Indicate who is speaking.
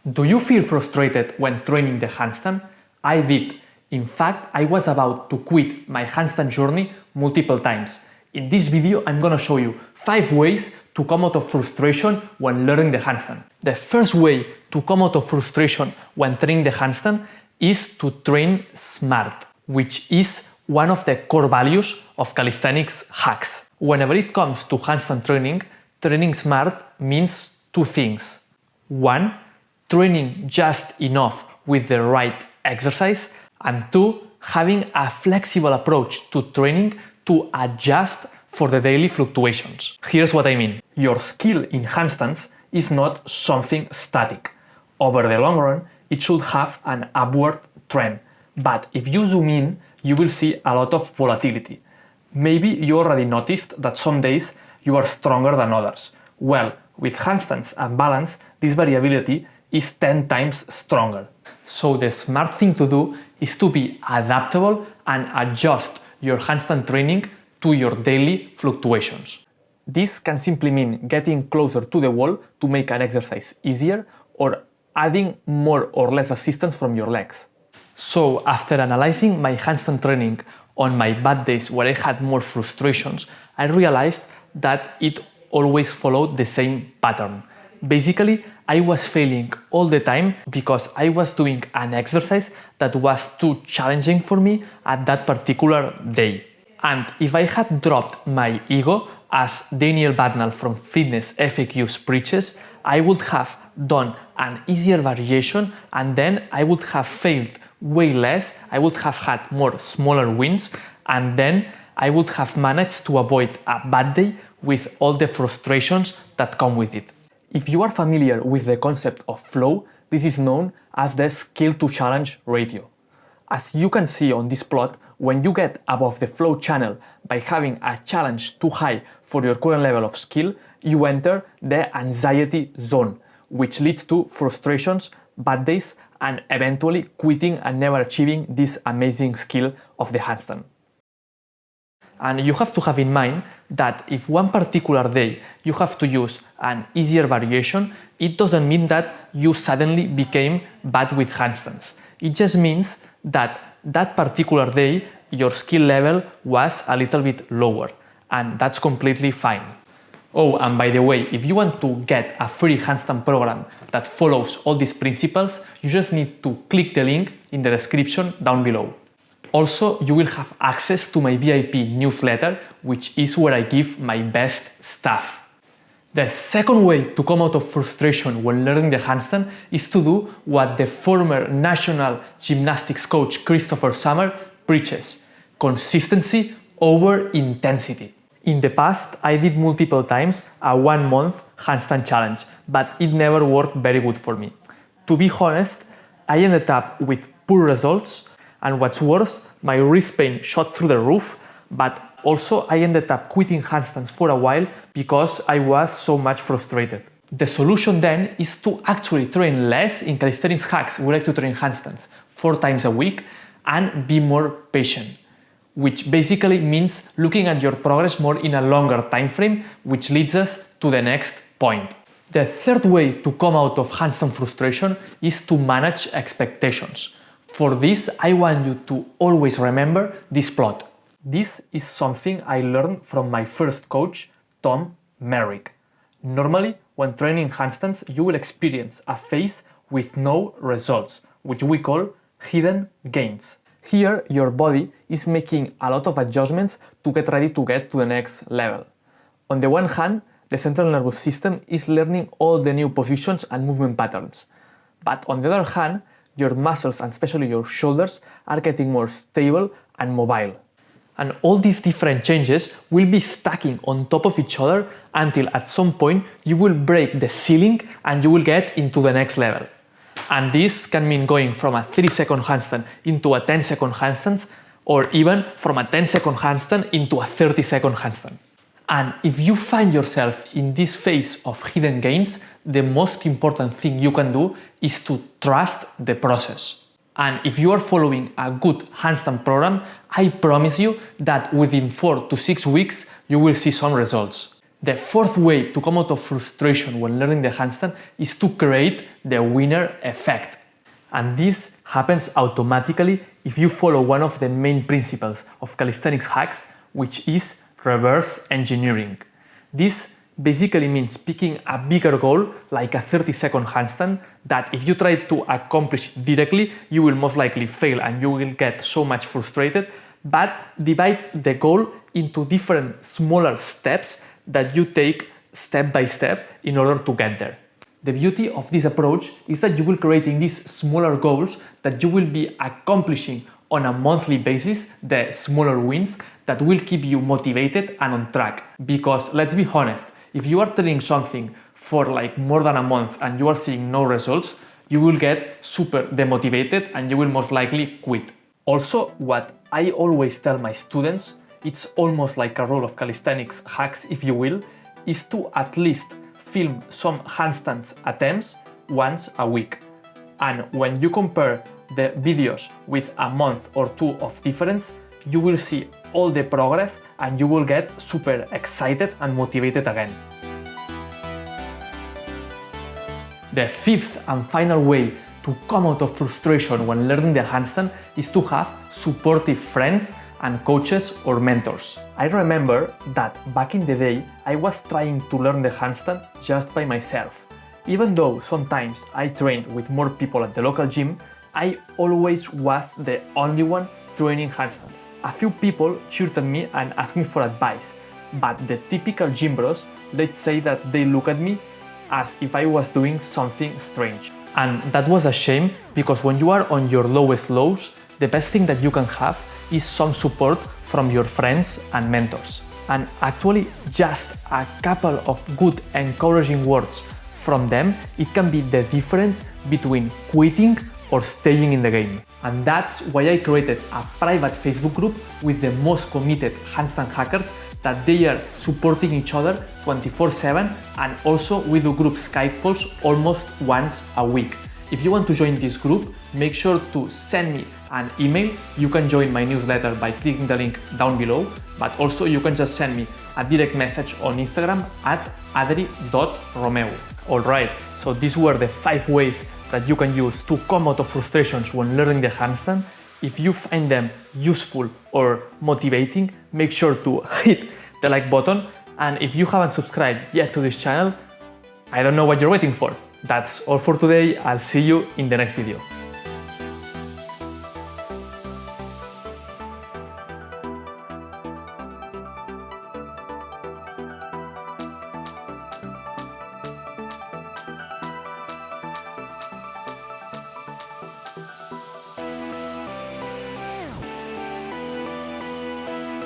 Speaker 1: Do you feel frustrated when training the handstand? I did. In fact, I was about to quit my handstand journey multiple times. In this video, I'm gonna show you 5 ways to come out of frustration when learning the handstand. The first way to come out of frustration when training the handstand is to train smart, which is one of the core values of calisthenics hacks. Whenever it comes to handstand training, training smart means 2 things. 1, training just enough with the right exercise, and 2, having a flexible approach to training to adjust for the daily fluctuations. Here's what I mean. Your skill in handstands is not something static. Over the long run, it should have an upward trend. But if you zoom in, you will see a lot of volatility. Maybe you already noticed that some days you are stronger than others. Well, with handstands and balance, this variability is 10 times stronger. So the smart thing to do is to be adaptable and adjust your handstand training to your daily fluctuations. This can simply mean getting closer to the wall to make an exercise easier, or adding more or less assistance from your legs. So after analyzing my handstand training on my bad days where I had more frustrations, I realized that it always followed the same pattern. Basically, I was failing all the time because I was doing an exercise that was too challenging for me at that particular day. And if I had dropped my ego, as Daniel Badnall from Fitness FAQs preaches, I would have done an easier variation, and then I would have failed way less, I would have had more smaller wins, and then I would have managed to avoid a bad day with all the frustrations that come with it. If you are familiar with the concept of flow, this is known as the skill to challenge ratio. As you can see on this plot, when you get above the flow channel by having a challenge too high for your current level of skill, you enter the anxiety zone, which leads to frustrations, bad days, and eventually quitting and never achieving this amazing skill of the handstand. And you have to have in mind that if one particular day you have to use an easier variation, it doesn't mean that you suddenly became bad with handstands. It just means that that particular day your skill level was a little bit lower, and that's completely fine. Oh, and by the way, if you want to get a free handstand program that follows all these principles, you just need to click the link in the description down below. Also, you will have access to my VIP newsletter, which is where I give my best stuff. The second way to come out of frustration when learning the handstand is to do what the former national gymnastics coach Chris Sommer preaches: consistency over intensity. In the past, I did multiple times a 1-month handstand challenge, but it never worked very good for me. To be honest, I ended up with poor results, and what's worse, my wrist pain shot through the roof, but also I ended up quitting handstands for a while because I was so much frustrated. The solution then is to actually train less. In calisthenics hacks, we like to train handstands 4 times a week and be more patient, which basically means looking at your progress more in a longer time frame, which leads us to the next point. The third way to come out of handstand frustration is to manage expectations. For this, I want you to always remember this plot. This is something I learned from my first coach, Tom Merrick. Normally, when training handstands, you will experience a phase with no results, which we call hidden gains. Here, your body is making a lot of adjustments to get ready to get to the next level. On the one hand, the central nervous system is learning all the new positions and movement patterns. But on the other hand, your muscles, and especially your shoulders, are getting more stable and mobile. And all these different changes will be stacking on top of each other until at some point you will break the ceiling and you will get into the next level. And this can mean going from a 3-second handstand into a 10-second handstand, or even from a 10-second handstand into a 30-second handstand. And if you find yourself in this phase of hidden gains, the most important thing you can do is to trust the process. And if you are following a good handstand program, I promise you that within 4 to 6 weeks you will see some results. The fourth way to come out of frustration when learning the handstand is to create the winner effect. And this happens automatically if you follow one of the main principles of calisthenics hacks, which is reverse engineering. This basically means picking a bigger goal, like a 30-second handstand, that if you try to accomplish it directly, you will most likely fail and you will get so much frustrated, but divide the goal into different smaller steps that you take step by step in order to get there. The beauty of this approach is that you will creating these smaller goals that you will be accomplishing on a monthly basis, the smaller wins that will keep you motivated and on track. Because let's be honest, if you are training something for like more than a month and you are seeing no results, you will get super demotivated and you will most likely quit. Also, what I always tell my students, it's almost like a rule of calisthenics hacks, if you will, is to at least film some handstands attempts once a week. And when you compare the videos with a month or two of difference, you will see all the progress and you will get super excited and motivated again. The fifth and final way to come out of frustration when learning the handstand is to have supportive friends and coaches or mentors. I remember that back in the day, I was trying to learn the handstand just by myself. Even though sometimes I trained with more people at the local gym, I always was the only one training handstands. A few people cheered at me and asked me for advice, but the typical gym bros, let's say that they look at me as if I was doing something strange. And that was a shame, because when you are on your lowest lows, the best thing that you can have is some support from your friends and mentors. And actually, just a couple of good encouraging words from them, it can be the difference between quitting or staying in the game. And that's why I created a private Facebook group with the most committed handstand hackers that they are supporting each other 24/7, and also we do group Skype calls almost once a week. If you want to join this group, make sure to send me an email. You can join my newsletter by clicking the link down below, but also you can just send me a direct message on Instagram at adri.romeu. Alright, so these were the 5 ways that you can use to come out of frustrations when learning the handstand. If you find them useful or motivating, make sure to hit the like button, and if you haven't subscribed yet to this channel, I don't know what you're waiting for. That's all for today. I'll see you in the next video.